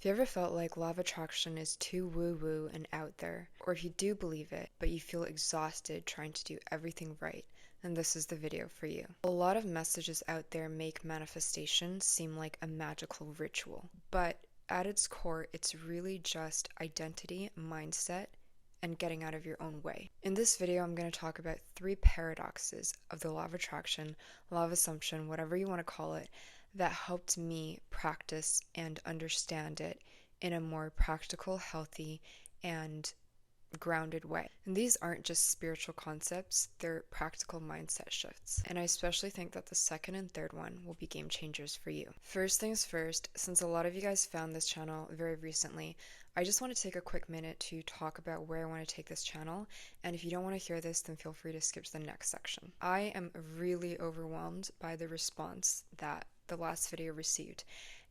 If you ever felt like law of attraction is too woo-woo and out there, or if you do believe it, but you feel exhausted trying to do everything right, then this is the video for you. A lot of messages out there make manifestation seem like a magical ritual, but at its core, it's really just identity, mindset, and getting out of your own way. In this video, I'm going to talk about 3 paradoxes of the law of attraction, law of assumption, whatever you want to call it, that helped me practice and understand it in a more practical, healthy, and grounded way. And these aren't just spiritual concepts, they're practical mindset shifts. And I especially think that the second and third one will be game changers for you. First things first, since a lot of you guys found this channel very recently, I just want to take a quick minute to talk about where I want to take this channel. And if you don't want to hear this, then feel free to skip to the next section. I am really overwhelmed by the response that the last video received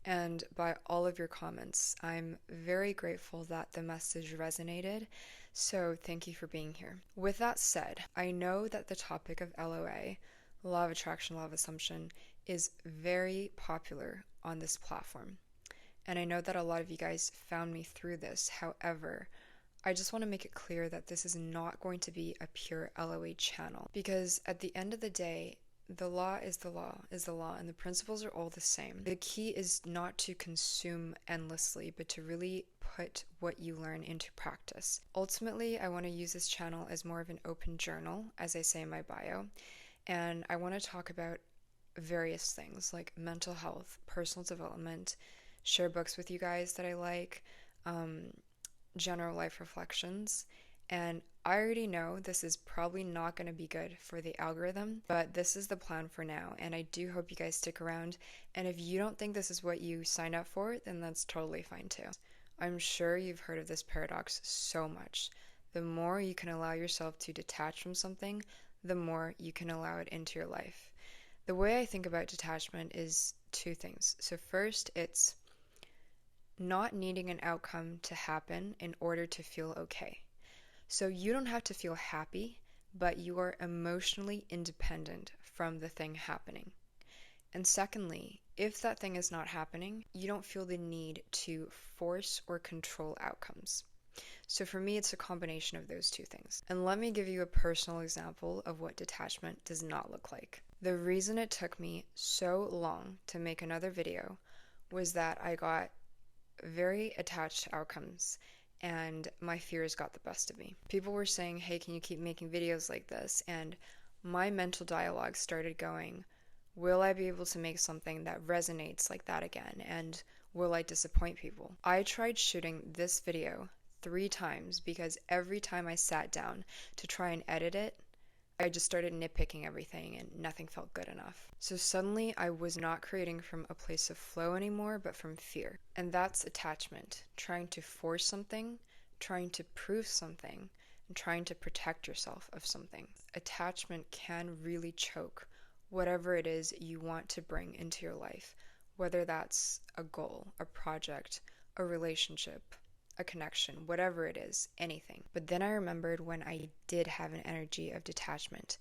and by all of your comments. I'm very grateful that the message resonated, so thank you for being here. With that said, I know that the topic of LOA, law of attraction, law of assumption, is very popular on this platform, and I know that a lot of you guys found me through this. However, I just want to make it clear that this is not going to be a pure LOA channel, because at the end of the day, the law is the law, and the principles are all the same. The key is not to consume endlessly, but to really put what you learn into practice. Ultimately, I want to use this channel as more of an open journal, as I say in my bio, and I want to talk about various things like mental health, personal development, share books with you guys that I like, general life reflections, and I already know this is probably not going to be good for the algorithm, but this is the plan for now, and I do hope you guys stick around. And if you don't think this is what you signed up for, then that's totally fine too. I'm sure you've heard of this paradox so much. The more you can allow yourself to detach from something, the more you can allow it into your life. The way I think about detachment is 2 things. So first, it's not needing an outcome to happen in order to feel okay. So you don't have to feel happy, but you are emotionally independent from the thing happening. And secondly, if that thing is not happening, you don't feel the need to force or control outcomes. So for me, it's a combination of those 2 things. And let me give you a personal example of what detachment does not look like. The reason it took me so long to make another video was that I got very attached to outcomes, and my fears got the best of me. People were saying, hey, can you keep making videos like this? And my mental dialogue started going, will I be able to make something that resonates like that again? And will I disappoint people? I tried shooting this video 3 times because every time I sat down to try and edit it, I just started nitpicking everything and nothing felt good enough. So suddenly I was not creating from a place of flow anymore, but from fear. And that's attachment, trying to force something, trying to prove something, and trying to protect yourself of something. Attachment can really choke whatever it is you want to bring into your life, whether that's a goal, a project, a relationship, a connection, whatever it is, anything. But then I remembered when I did have an energy of detachment.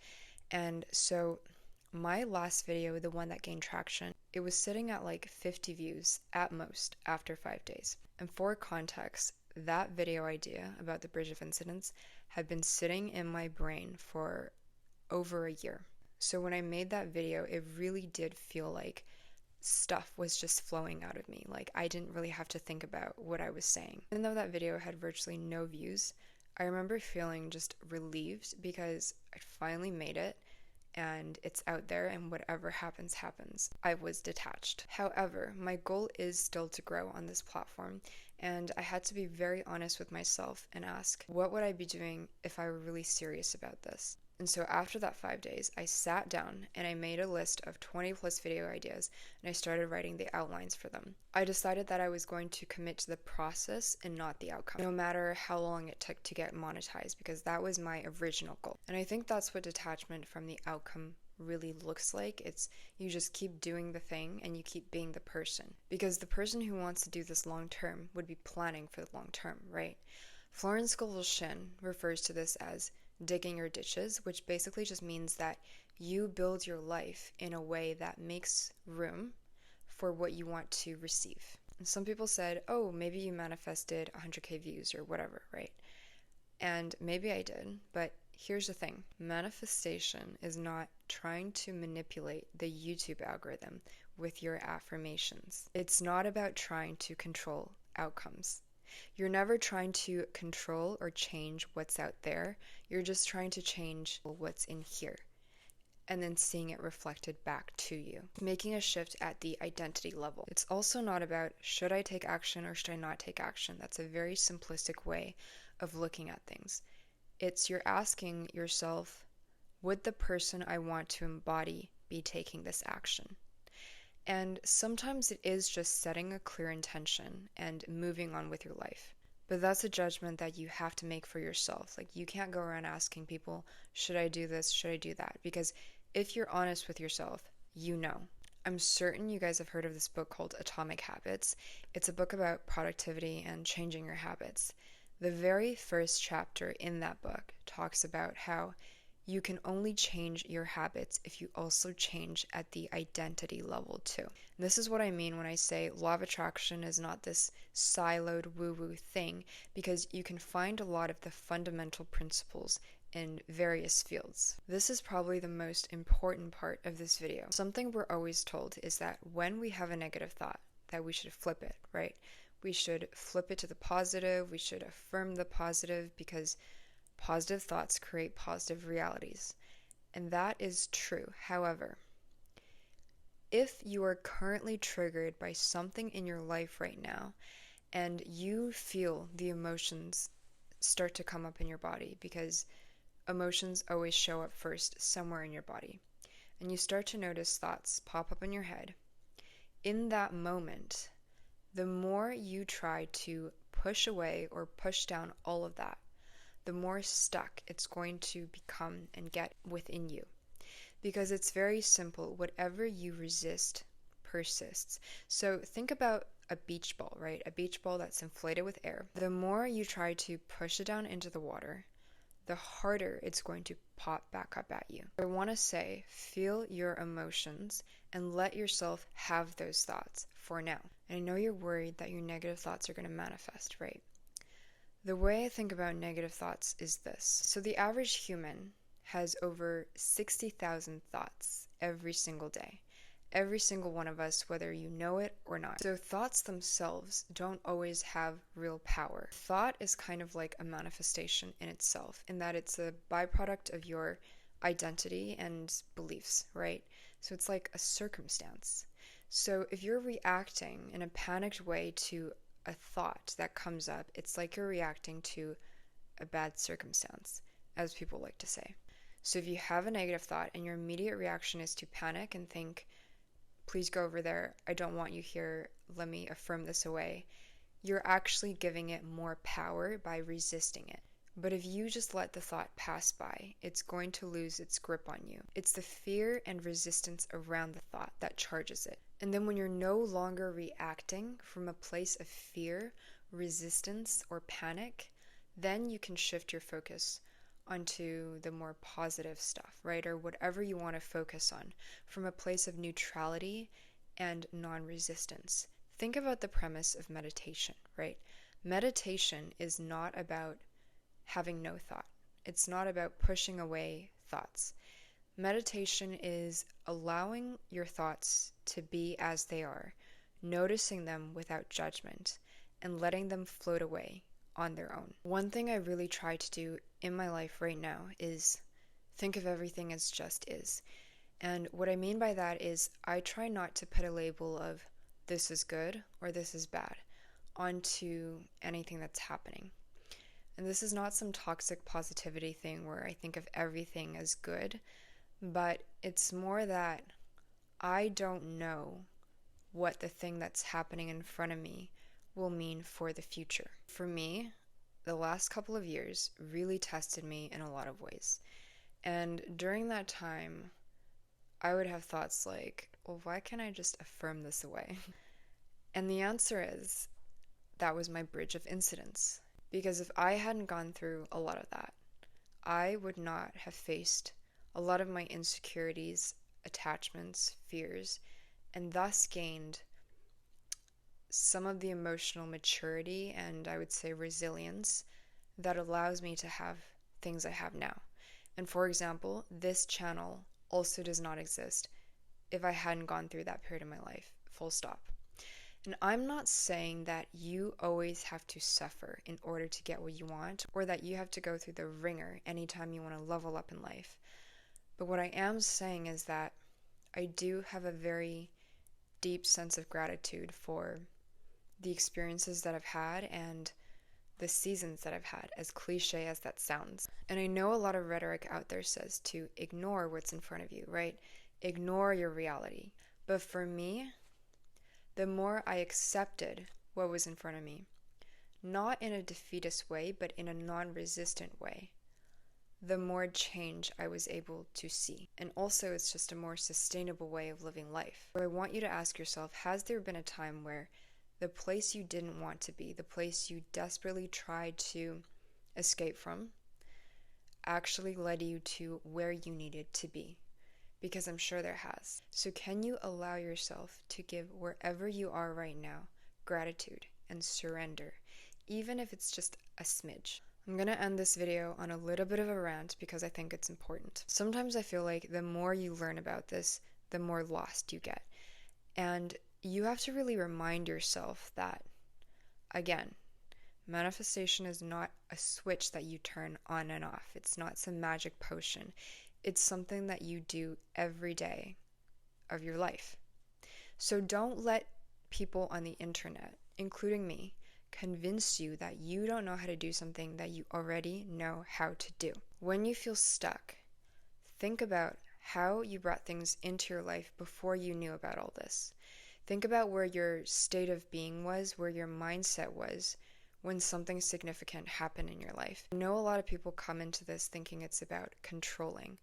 And so my last video, the one that gained traction, it was sitting at like 50 views at most after 5 days. And for context, that video idea about the Bridge of Incidents had been sitting in my brain for over a year. So when I made that video, it really did feel like stuff was just flowing out of me. Like I didn't really have to think about what I was saying. Even though that video had virtually no views, I remember feeling just relieved because I finally made it and it's out there, and whatever happens, happens. I was detached. However, my goal is still to grow on this platform, and I had to be very honest with myself and ask, what would I be doing if I were really serious about this? And so after that 5 days, I sat down and I made a list of 20 plus video ideas, and I started writing the outlines for them. I decided that I was going to commit to the process and not the outcome, no matter how long it took to get monetized, because that was my original goal. And I think that's what detachment from the outcome really looks like. It's you just keep doing the thing and you keep being the person, because the person who wants to do this long term would be planning for the long term, right? Florence shinn refers to this as digging your ditches, which basically just means that you build your life in a way that makes room for what you want to receive. Some people said, oh, maybe you manifested 100K views or whatever, right? And maybe I did, but here's the thing. Manifestation is not trying to manipulate the YouTube algorithm with your affirmations. It's not about trying to control outcomes. You're never trying to control or change what's out there. You're just trying to change what's in here and then seeing it reflected back to you, making a shift at the identity level. It's also not about should I take action or should I not take action. That's a very simplistic way of looking at things. It's you're asking yourself, would the person I want to embody be taking this action? And sometimes it is just setting a clear intention and moving on with your life. But that's a judgment that you have to make for yourself. Like, you can't go around asking people, should I do this? Should I do that? Because if you're honest with yourself, you know. I'm certain you guys have heard of this book called Atomic Habits. It's a book about productivity and changing your habits. The very first chapter in that book talks about how you can only change your habits if you also change at the identity level too. And this is what I mean when I say law of attraction is not this siloed woo-woo thing, because you can find a lot of the fundamental principles in various fields. This is probably the most important part of this video. Something we're always told is that when we have a negative thought, that we should flip it, right? We should flip it to the positive, we should affirm the positive, because positive thoughts create positive realities. And that is true. However, if you are currently triggered by something in your life right now, and you feel the emotions start to come up in your body, because emotions always show up first somewhere in your body, and you start to notice thoughts pop up in your head, in that moment, the more you try to push away or push down all of that, the more stuck it's going to become and get within you. Because it's very simple. Whatever you resist persists. So think about a beach ball, right? A beach ball that's inflated with air. The more you try to push it down into the water, the harder it's going to pop back up at you. I want to say, feel your emotions and let yourself have those thoughts for now. And I know you're worried that your negative thoughts are going to manifest, right? The way I think about negative thoughts is this. So the average human has over 60,000 thoughts every single day. Every single one of us, whether you know it or not. So thoughts themselves don't always have real power. Thought is kind of like a manifestation in itself, in that it's a byproduct of your identity and beliefs, right? So it's like a circumstance. So if you're reacting in a panicked way to a thought that comes up, it's like you're reacting to a bad circumstance, as people like to say. So if you have a negative thought and your immediate reaction is to panic and think, please go over there, I don't want you here, let me affirm this away, you're actually giving it more power by resisting it. But if you just let the thought pass by, it's going to lose its grip on you. It's the fear and resistance around the thought that charges it. And then when you're no longer reacting from a place of fear, resistance, or panic, then you can shift your focus onto the more positive stuff, right? Or whatever you want to focus on from a place of neutrality and non-resistance. Think about the premise of meditation, right? Meditation is not about having no thought. It's not about pushing away thoughts. Meditation is allowing your thoughts to be as they are, noticing them without judgment, and letting them float away on their own. One thing I really try to do in my life right now is think of everything as just is. And what I mean by that is I try not to put a label of this is good or this is bad onto anything that's happening. And this is not some toxic positivity thing where I think of everything as good, but it's more that I don't know what the thing that's happening in front of me will mean for the future. For me, the last couple of years really tested me in a lot of ways. And during that time, I would have thoughts like, well, why can't I just affirm this away? And the answer is, that was my bridge of incidents. Because if I hadn't gone through a lot of that, I would not have faced a lot of my insecurities, attachments, fears, and thus gained some of the emotional maturity and I would say resilience that allows me to have things I have now. And for example, this channel also does not exist if I hadn't gone through that period of my life, full stop. And I'm not saying that you always have to suffer in order to get what you want, or that you have to go through the ringer anytime you want to level up in life. But what I am saying is that I do have a very deep sense of gratitude for the experiences that I've had and the seasons that I've had, as cliche as that sounds. And I know a lot of rhetoric out there says to ignore what's in front of you, right? Ignore your reality. But for me, the more I accepted what was in front of me, not in a defeatist way, but in a non-resistant way, the more change I was able to see. And also, it's just a more sustainable way of living life. So I want you to ask yourself, has there been a time where the place you didn't want to be, the place you desperately tried to escape from, actually led you to where you needed to be? Because I'm sure there has. So can you allow yourself to give wherever you are right now gratitude and surrender, even if it's just a smidge? I'm going to end this video on a little bit of a rant because I think it's important. Sometimes I feel like the more you learn about this, the more lost you get. And you have to really remind yourself that, again, manifestation is not a switch that you turn on and off. It's not some magic potion. It's something that you do every day of your life. So don't let people on the internet, including me, convince you that you don't know how to do something that you already know how to do. When you feel stuck, think about how you brought things into your life before you knew about all this. Think about where your state of being was, where your mindset was when something significant happened in your life. I know a lot of people come into this thinking it's about controlling,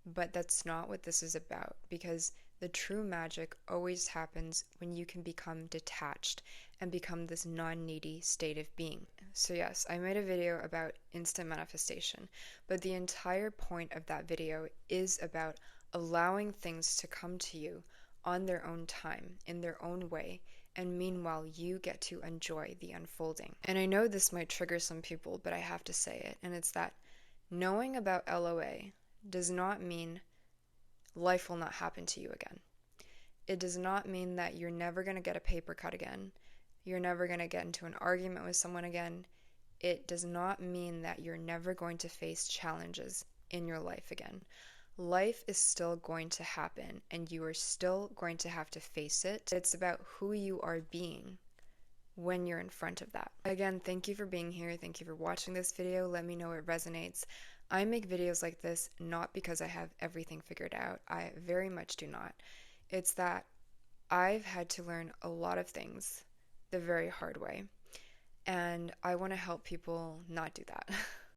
but that's not what this is about, because the true magic always happens when you can become detached and become this non-needy state of being. So yes, I made a video about instant manifestation, but the entire point of that video is about allowing things to come to you on their own time, in their own way, and meanwhile you get to enjoy the unfolding. And I know this might trigger some people, but I have to say it, and it's that knowing about LOA does not mean life will not happen to you again. It does not mean that you're never going to get a paper cut again. You're never going to get into an argument with someone again. It does not mean that you're never going to face challenges in your life again. Life is still going to happen and you are still going to have to face it. It's about who you are being when you're in front of that. Again, thank you for being here. Thank you for watching this video. Let me know it resonates. I make videos like this not because I have everything figured out. I very much do not. It's that I've had to learn a lot of things the very hard way. And I want to help people not do that.